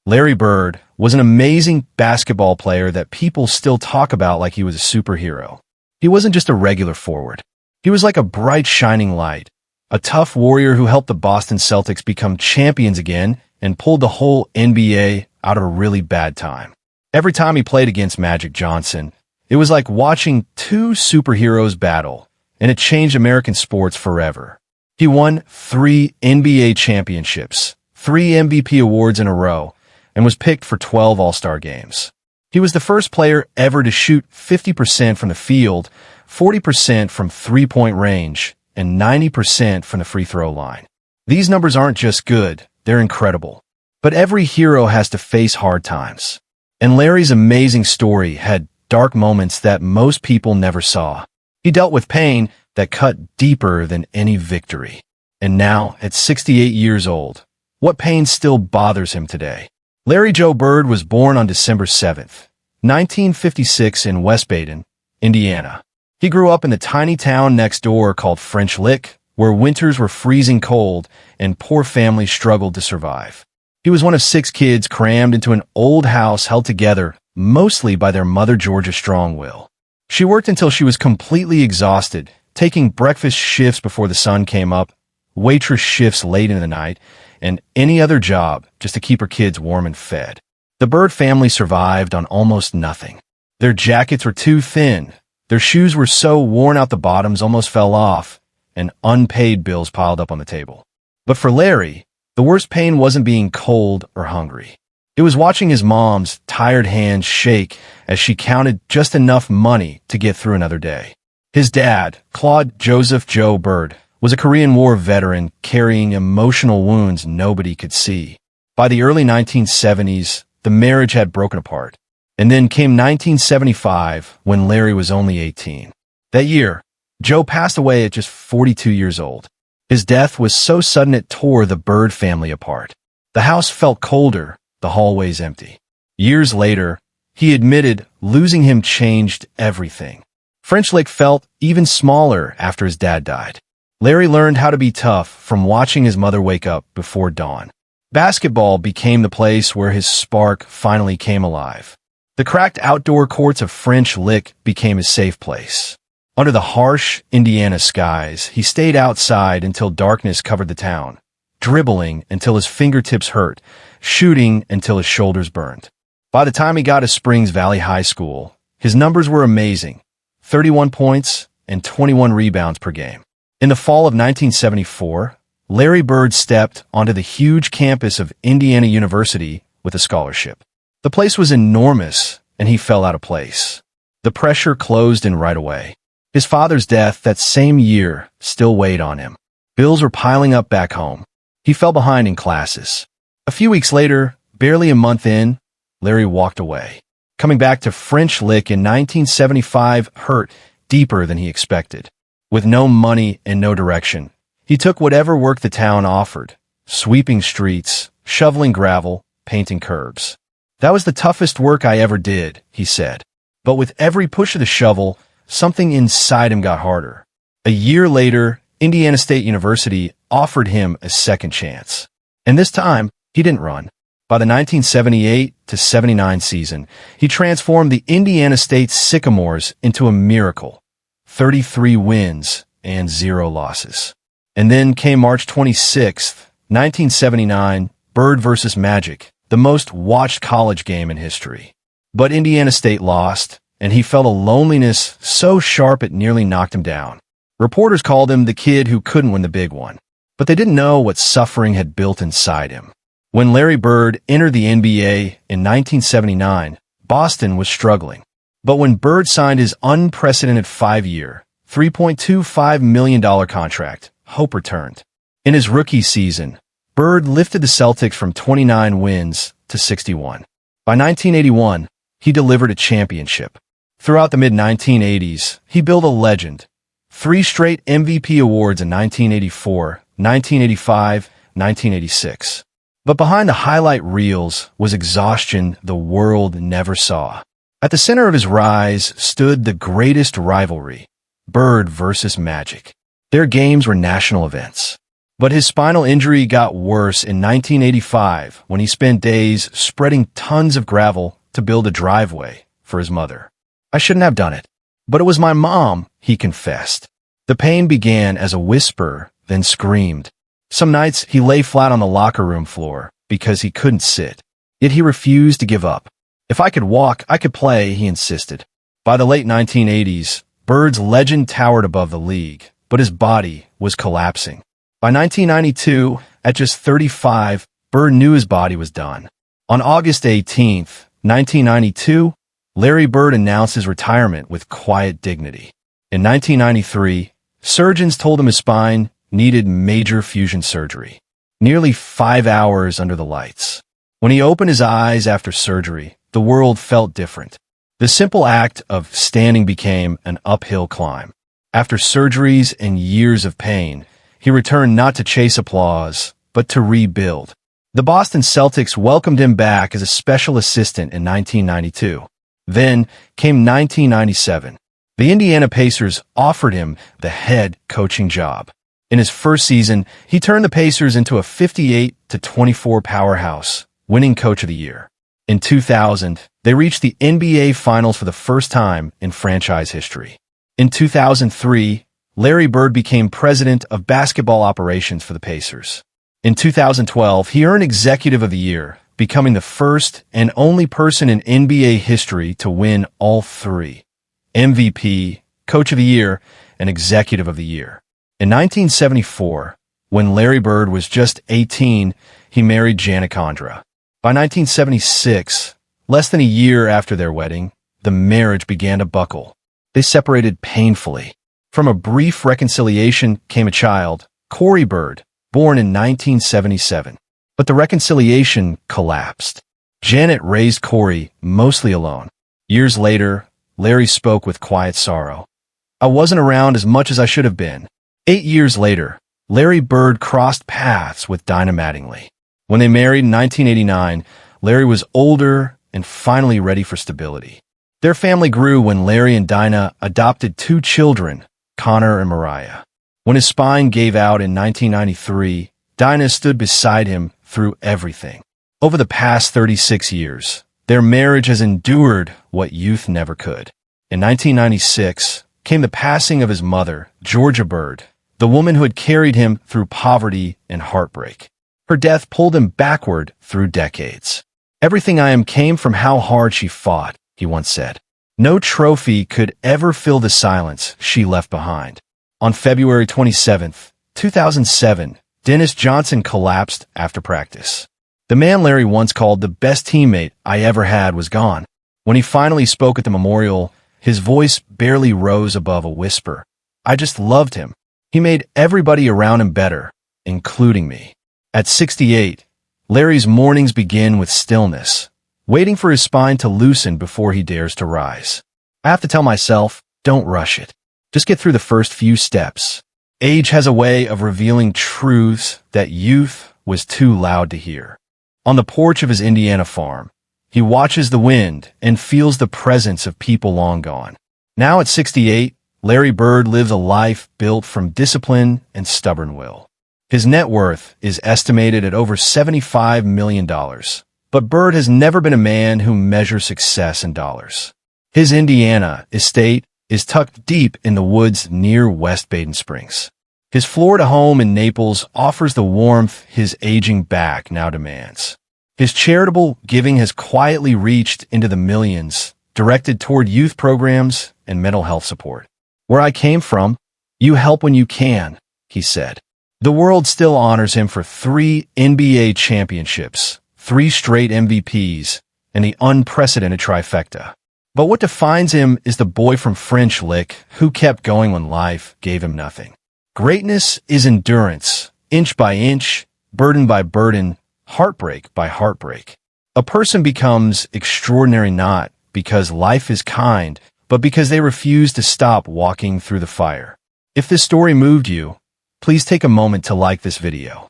Larry Bird was an amazing basketball player that people still talk about like he was a superhero. He wasn't just a regular forward. He was like a bright, shining light, a tough warrior who helped the Boston Celtics become champions again and pulled the whole NBA out of a really bad time. Every time he played against Magic Johnson, it was like watching two superheroes battle, and it changed American sports forever. He won 3 NBA championships, 3 MVP awards in a row, and was picked for 12 All-Star games. He was the first player ever to shoot 50% from the field, 40% from three-point range, and 90% from the free throw line. These numbers aren't just good, they're incredible. But every hero has to face hard times. And Larry's amazing story had dark moments that most people never saw. He dealt with pain that cut deeper than any victory. And now, at 68 years old, what pain still bothers him today? Larry Joe Bird was born on December 7th, 1956 in West Baden, Indiana. He grew up in the tiny town next door called French Lick, where winters were freezing cold and poor families struggled to survive. He was one of 6 kids crammed into an old house held together mostly by their mother Georgia strong will. She worked until she was completely exhausted, taking breakfast shifts before the sun came up, waitress shifts late in the night, and any other job just to keep her kids warm and fed. The Bird family survived on almost nothing. Their jackets were too thin, their shoes were so worn out the bottoms almost fell off, and unpaid bills piled up on the table. But for Larry, the worst pain wasn't being cold or hungry. It was watching his mom's tired hands shake as she counted just enough money to get through another day. His dad, Claude Joseph Joe Bird, was a Korean War veteran carrying emotional wounds nobody could see. By the early 1970s, the marriage had broken apart. And then came 1975, when Larry was only 18. That year, Joe passed away at just 42 years old. His death was so sudden it tore the Bird family apart. The house felt colder, the hallways empty. Years later, he admitted losing him changed everything. French Lick felt even smaller after his dad died. Larry learned how to be tough from watching his mother wake up before dawn. Basketball became the place where his spark finally came alive. The cracked outdoor courts of French Lick became his safe place. Under the harsh Indiana skies, he stayed outside until darkness covered the town, dribbling until his fingertips hurt, shooting until his shoulders burned. By the time he got to Springs Valley High School, his numbers were amazing, 31 points and 21 rebounds per game. In the fall of 1974, Larry Bird stepped onto the huge campus of Indiana University with a scholarship. The place was enormous, and he fell out of place. The pressure closed in right away. His father's death that same year still weighed on him. Bills were piling up back home. He fell behind in classes. A few weeks later, barely a month in, Larry walked away. Coming back to French Lick in 1975 hurt deeper than he expected. With no money and no direction, he took whatever work the town offered, sweeping streets, shoveling gravel, painting curbs. That was the toughest work I ever did, he said. But with every push of the shovel, something inside him got harder. A year later, Indiana State University offered him a second chance. And this time, he didn't run. By the 1978-79 season, he transformed the Indiana State Sycamores into a miracle. 33 wins and 0 losses. And then came March 26th, 1979, Bird versus Magic, the most watched college game in history. But Indiana State lost, and he felt a loneliness so sharp it nearly knocked him down. Reporters called him the kid who couldn't win the big one, but they didn't know what suffering had built inside him. When Larry Bird entered the NBA in 1979, Boston was struggling. But when Bird signed his unprecedented 5-year, $3.25 million contract, hope returned. In his rookie season, Bird lifted the Celtics from 29 wins to 61. By 1981, he delivered a championship. Throughout the mid-1980s, he built a legend. 3 straight MVP awards in 1984, 1985, 1986. But behind the highlight reels was exhaustion the world never saw. At the center of his rise stood the greatest rivalry, Bird versus Magic. Their games were national events. But his spinal injury got worse in 1985 when he spent days spreading tons of gravel to build a driveway for his mother. I shouldn't have done it. But it was my mom, he confessed. The pain began as a whisper, then screamed. Some nights he lay flat on the locker room floor because he couldn't sit. Yet he refused to give up. If I could walk, I could play, he insisted. By the late 1980s, Bird's legend towered above the league, but his body was collapsing. By 1992, at just 35, Bird knew his body was done. On August 18, 1992, Larry Bird announced his retirement with quiet dignity. In 1993, surgeons told him his spine needed major fusion surgery. Nearly 5 hours under the lights. When he opened his eyes after surgery, the world felt different. The simple act of standing became an uphill climb. After surgeries and years of pain, he returned not to chase applause, but to rebuild. The Boston Celtics welcomed him back as a special assistant in 1992. Then came 1997. The Indiana Pacers offered him the head coaching job. In his first season, he turned the Pacers into a 58-24 powerhouse, winning Coach of the Year. In 2000, they reached the NBA Finals for the first time in franchise history. In 2003, Larry Bird became president of basketball operations for the Pacers. In 2012, he earned Executive of the Year, becoming the first and only person in NBA history to win all three: MVP, Coach of the Year, and Executive of the Year. In 1974, when Larry Bird was just 18, he married Janet Condra. By 1976, less than a year after their wedding, the marriage began to buckle. They separated painfully. From a brief reconciliation came a child, Corey Bird, born in 1977. But the reconciliation collapsed. Janet raised Corey mostly alone. Years later, Larry spoke with quiet sorrow. I wasn't around as much as I should have been. 8 years later, Larry Bird crossed paths with Dinah Mattingly. When they married in 1989, Larry was older and finally ready for stability. Their family grew when Larry and Dinah adopted 2 children, Connor and Mariah. When his spine gave out in 1993, Dinah stood beside him through everything. Over the past 36 years, their marriage has endured what youth never could. In 1996 came the passing of his mother, Georgia Bird, the woman who had carried him through poverty and heartbreak. Her death pulled him backward through decades. Everything I am came from how hard she fought, he once said. No trophy could ever fill the silence she left behind. On February 27, 2007, Dennis Johnson collapsed after practice. The man Larry once called the best teammate I ever had was gone. When he finally spoke at the memorial, his voice barely rose above a whisper. I just loved him. He made everybody around him better, including me. At 68, Larry's mornings begin with stillness, waiting for his spine to loosen before he dares to rise. I have to tell myself, don't rush it. Just get through the first few steps. Age has a way of revealing truths that youth was too loud to hear. On the porch of his Indiana farm, he watches the wind and feels the presence of people long gone. Now at 68, Larry Bird lives a life built from discipline and stubborn will. His net worth is estimated at over $75 million. But Bird has never been a man who measures success in dollars. His Indiana estate is tucked deep in the woods near West Baden Springs. His Florida home in Naples offers the warmth his aging back now demands. His charitable giving has quietly reached into the millions, directed toward youth programs and mental health support. Where I came from, you help when you can, he said. The world still honors him for 3 NBA championships, 3 straight MVPs, and the unprecedented trifecta. But what defines him is the boy from French Lick who kept going when life gave him nothing. Greatness is endurance, inch by inch, burden by burden, heartbreak by heartbreak. A person becomes extraordinary not because life is kind, but because they refuse to stop walking through the fire. If this story moved you, please take a moment to like this video.